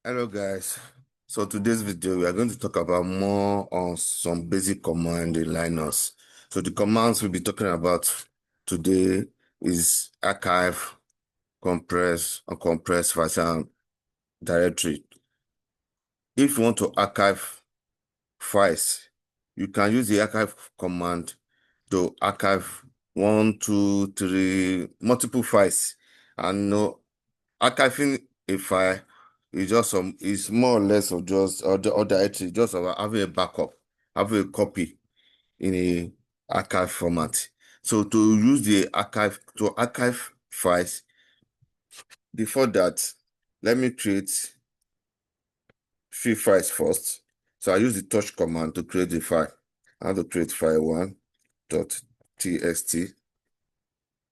Hello guys, so today's video we are going to talk about more on some basic command in Linux. So the commands we'll be talking about today is archive, compress, uncompress, files, and directory. If you want to archive files, you can use the archive command to archive 1, 2, 3, multiple files. And archiving a file is more or less of just or directory, just about having a backup, having a copy in a archive format. So to use the archive to archive files, before that, let me create few files first. So I use the touch command to create the file. I have to create file 1.txt,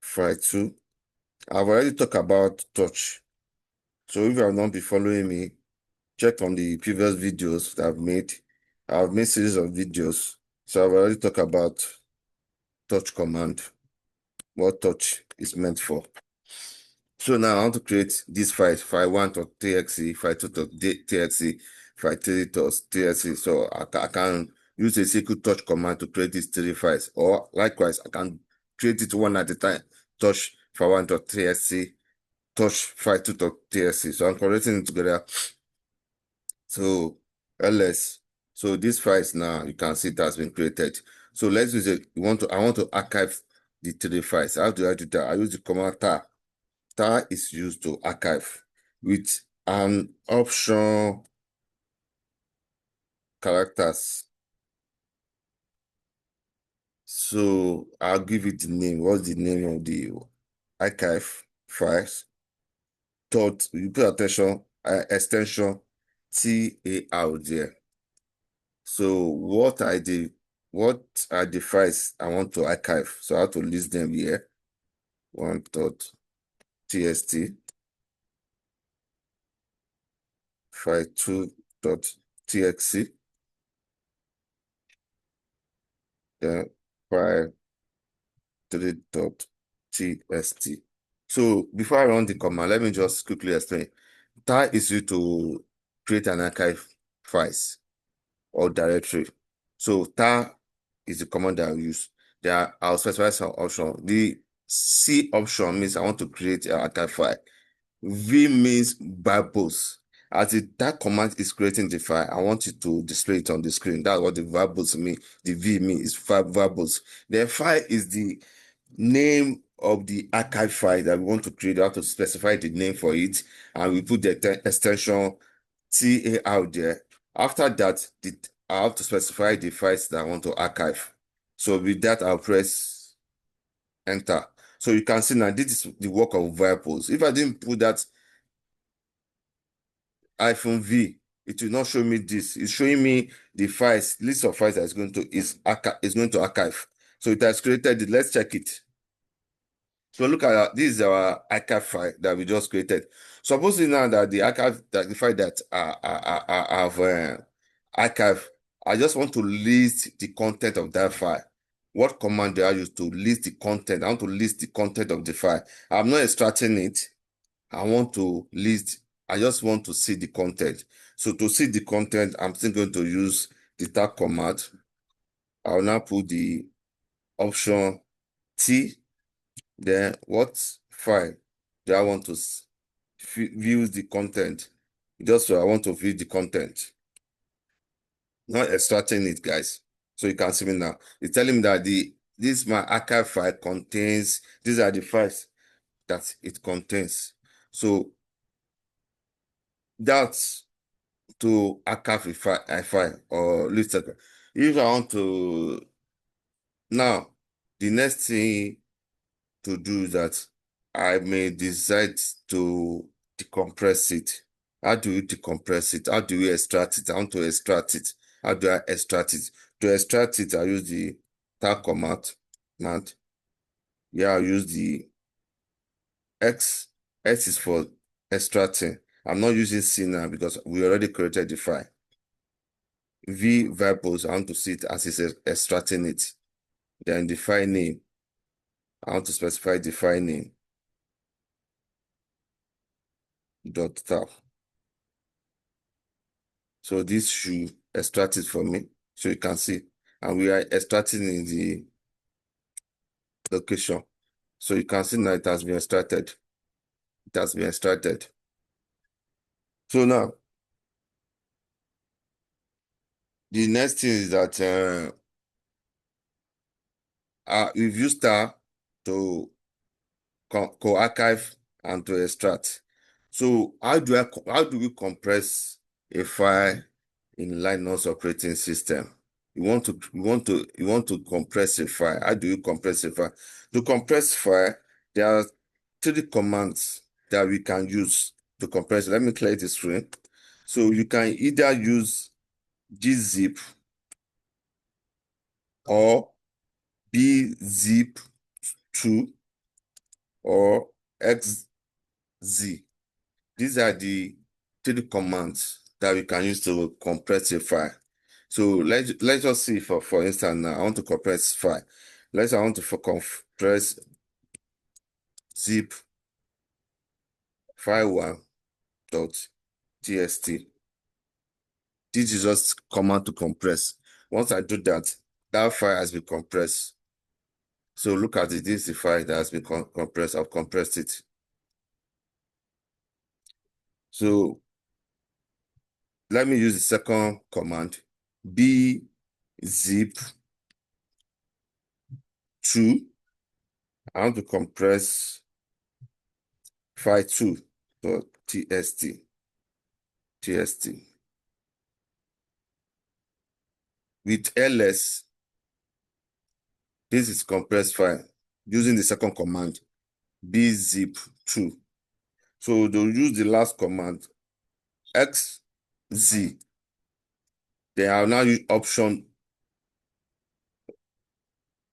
file 2. I've already talked about touch. So if you have not been following me, check on the previous videos that I've made. I've made series of videos. So I've already talked about touch command, what touch is meant for. So now I want to create this file 1.txt, file 2.txt, file 3.txt. So I can use a SQL touch command to create these three files. Or likewise, I can create it one at a time. Touch file 1.txt, touch file 2.txt. So I'm creating it together. So ls. So this files now, you can see it has been created. So let's use it. I want to archive the three files. How do I do that? I use the command tar. Tar is used to archive with an option characters. So I'll give it the name. What's the name of the archive files? You pay attention, extension TAR there. So what are the files I want to archive? So I have to list them here. 1.txt, file 2.txt, then file 3.txt. So before I run the command, let me just quickly explain. Tar is used to create an archive files or directory. So tar is the command that I use. I'll specify some option. The C option means I want to create an archive file. V means verbose. That command is creating the file, I want you to display it on the screen. That's what the verbose mean. The V means is verbose. The file is the name of the archive file that we want to create. We have to specify the name for it, and we put the extension TAR there. After that, I have to specify the files that I want to archive. So with that, I'll press enter. So you can see now this is the work of verbose. If I didn't put that -V, it will not show me this. It's showing me the files, list of files that is going to archive. So it has created it. Let's check it. So look at this is our archive file that we just created. Supposing now that the file that I have archived, I just want to list the content of that file. What command do I use to list the content? I want to list the content of the file. I'm not extracting it. I just want to see the content. So to see the content, I'm still going to use the tab command. I'll now put the option T. Then what file do I want to view the content? Just so I want to view the content. Not extracting it, guys. So you can see me now. It's telling me that this my archive file contains, these are the files that it contains. So that's to archive a file or list. If I want to now, the next thing to do that I may decide to decompress it. How do you decompress it? How do you extract it? I want to extract it. How do I extract it? To extract it, I use the tab command. Yeah, I use the X. X is for extracting. I'm not using C now because we already created the file. V verbose, I want to see it as it's extracting it. Then the file name. I want to specify the file name. .tar. So this should extract it for me. So you can see, and we are extracting in the location. So you can see now it has been extracted. It has been extracted. So now, the next thing is that we've used star to co-archive and to extract. So how do we compress a file in Linux operating system? You want to compress a file. How do you compress a file? To compress file, there are three commands that we can use to compress. Let me clear this screen. So you can either use gzip or bzip2 or xz. These are the three commands that we can use to compress a file. So let's just see for instance now I want to compress file. I want to compress zip file1.txt. This is just command to compress. Once I do that, that file has been compressed. So look at it. This is the file that has been compressed. I've compressed it. So let me use the second command, bzip2. I want to compress file2.txt. With ls, this is compressed file using the second command, bzip2. So they'll use the last command, xz. They have now used option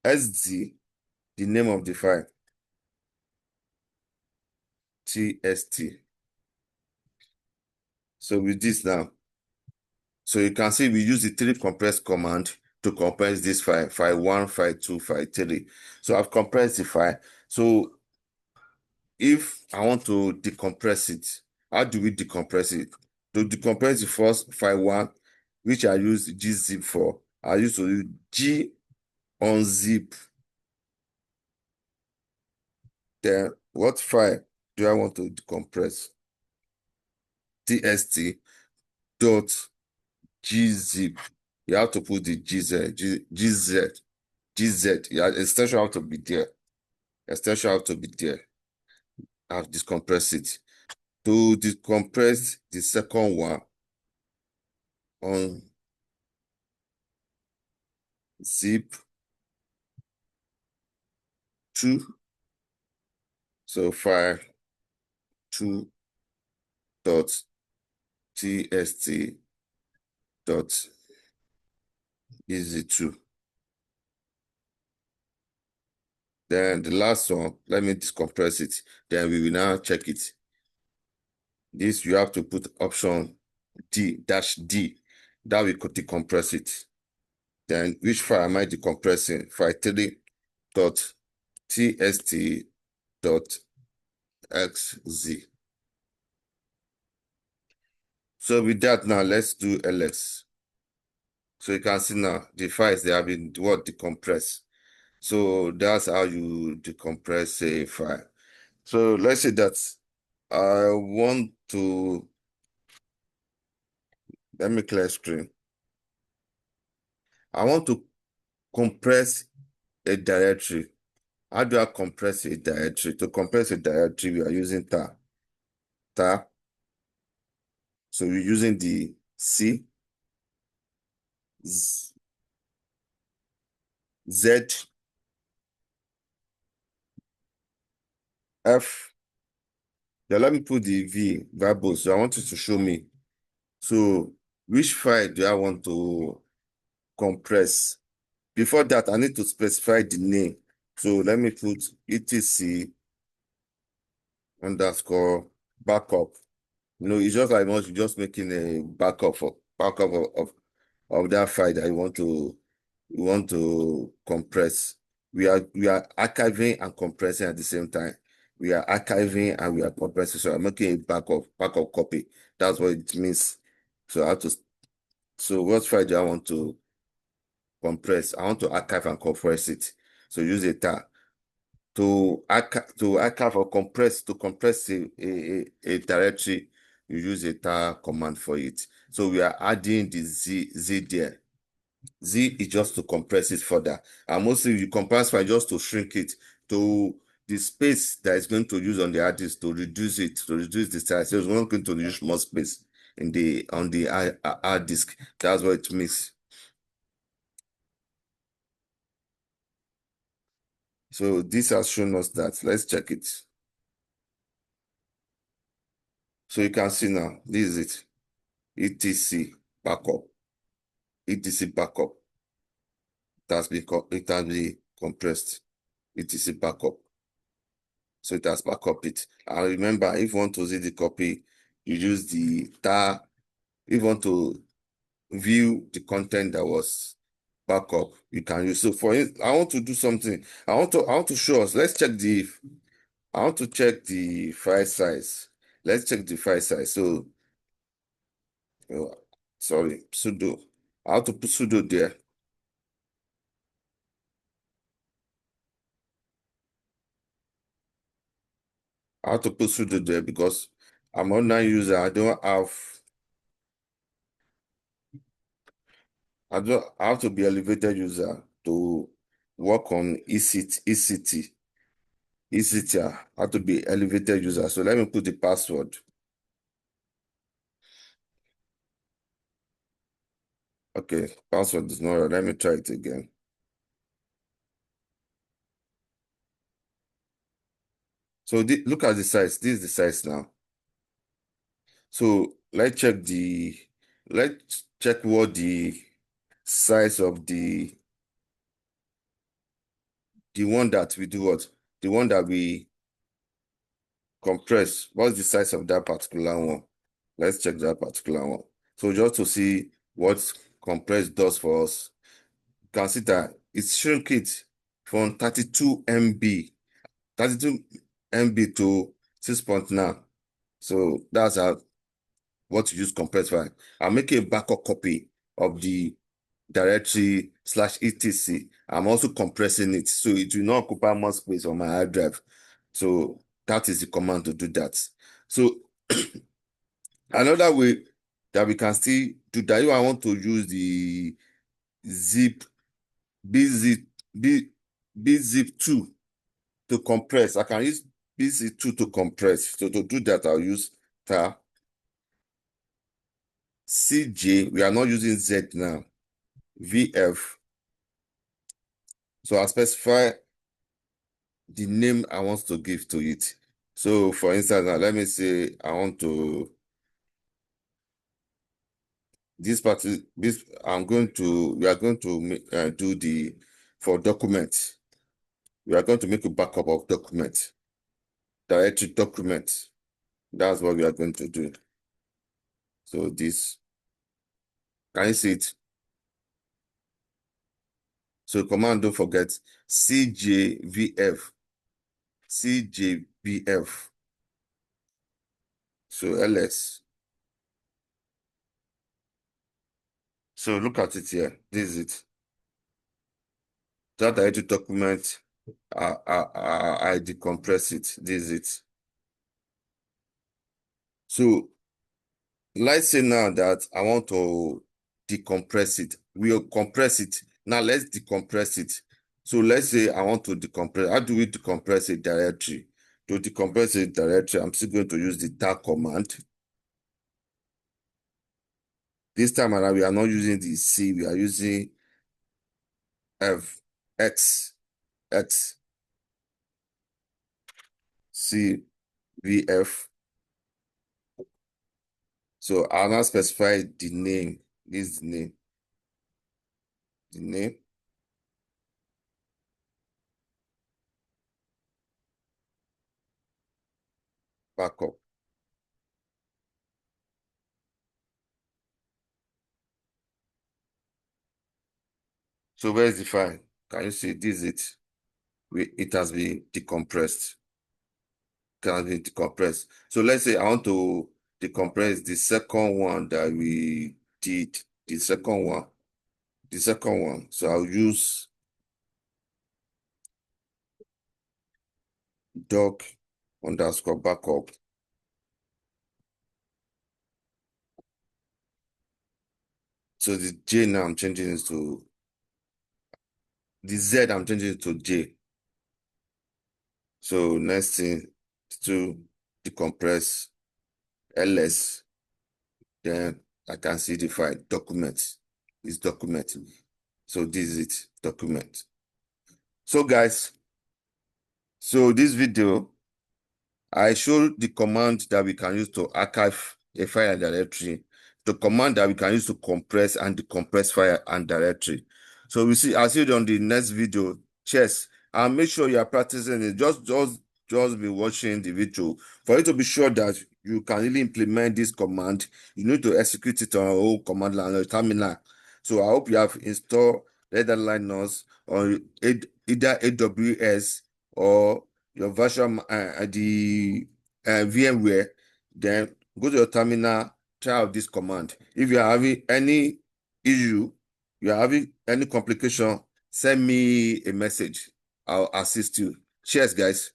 sd, the name of the file, tst. So with this now, so you can see we use the three compress command to compress this file, file1, file2, file3. So I've compressed the file. So if I want to decompress it, how do we decompress it? To decompress the first file1, which I use gzip for, I use to use g unzip. Then what file do I want to decompress? tst dot gzip. You have to put the gz. Yeah, extension have to be there. I've decompressed it. To decompress the second one on zip 2. So file 2.txt dot easy2. Then the last one, let me decompress it. Then we will now check it. This you have to put option -D. That will decompress it. Then which file am I decompressing? File 3.txt.xz. So with that now, let's do ls. So you can see now the files they have been decompressed. So that's how you decompress a file. So let's say that I want to, let me clear screen. I want to compress a directory. How do I compress a directory? To compress a directory, we are using tar. So we're using the C, Z, F. Now let me put the V variables. So I want you to show me. So which file do I want to compress? Before that, I need to specify the name. So let me put etc underscore backup. It's just like you're just making a backup of that file that you want to compress. We are archiving and compressing at the same time. We are archiving and we are compressing. So I'm making a backup copy. That's what it means. So I have to So what file do I want to compress? I want to archive and compress it. So use a tar. To archive or compress, a directory, you use a tar command for it. So we are adding the z there. Z is just to compress it further. And mostly you compress file just to shrink it to the space that is going to use on the hard disk to reduce the size. So it's not going to use more space on the hard disk. That's what it means. So this has shown us that. Let's check it. So you can see now, this is it. etc backup. etc backup. It has been compressed. etc backup. So it has backup it. And remember, if you want to see the copy, you use the tar. If you want to view the content that was backup, you can use. So I want to do something. I want to show us. I want to check the file size. Let's check the file size. So sorry, sudo. I have to put sudo there. I have to put sudo there because I'm an online user. I have to be elevated user to work on ECT. I have to be elevated user. So let me put the password. Okay, password is not right. Let me try it again. So look at the size. This is the size now. So let's check what the size of the one that we do what? The one that we compress. What's the size of that particular one? Let's check that particular one. So just to see what compress does for us, you can see that it shrink it from 32 MB, 32 MB to 6.9. So that's what to use compress file. I'll make a backup copy of the directory /etc. I'm also compressing it so it will not occupy more space on my hard drive. So that is the command to do that. So another way that we can still do that, if I want to use the zip bzip b bzip2 to compress, I can use bzip2 to compress. So to do that, I'll use tar cj. We are not using z now. vf. So I specify the name I want to give to it. So for instance, now let me say I want to we are going to do the for document. We are going to make a backup of document, directory document. That's what we are going to do. So this, can you see it? So command, don't forget cjvf. So ls. So look at it here. This is it. That directory document, I decompress it. This is it. So let's say now that I want to decompress it. We'll compress it. Now let's decompress it. So let's say I want to decompress. How do we decompress a directory? To decompress a directory, I'm still going to use the tar command. This time around, we are not using the C, we are using X, C, V, F. So I'll now specify the name. This is the name, backup. So where is the file? Can you see this is it? It has been decompressed. Can be decompressed. So let's say I want to decompress the second one that we did, the second one. So I'll use doc underscore backup. So the J now I'm changing it to the Z, I'm changing it to J. So next thing to decompress ls, then I can see the file document is document. So this is it, document. So guys, so this video, I showed the command that we can use to archive a file and directory, the command that we can use to compress and decompress file and directory. So I'll see you on the next video. Cheers. And make sure you are practicing it. Just be watching the video. For you to be sure that you can really implement this command, you need to execute it on your own command line or terminal. So I hope you have installed either Linux or either AWS or your version, the VMware, then go to your terminal, try out this command. If you are having any issue, you are having any complication, send me a message. I'll assist you. Cheers, guys.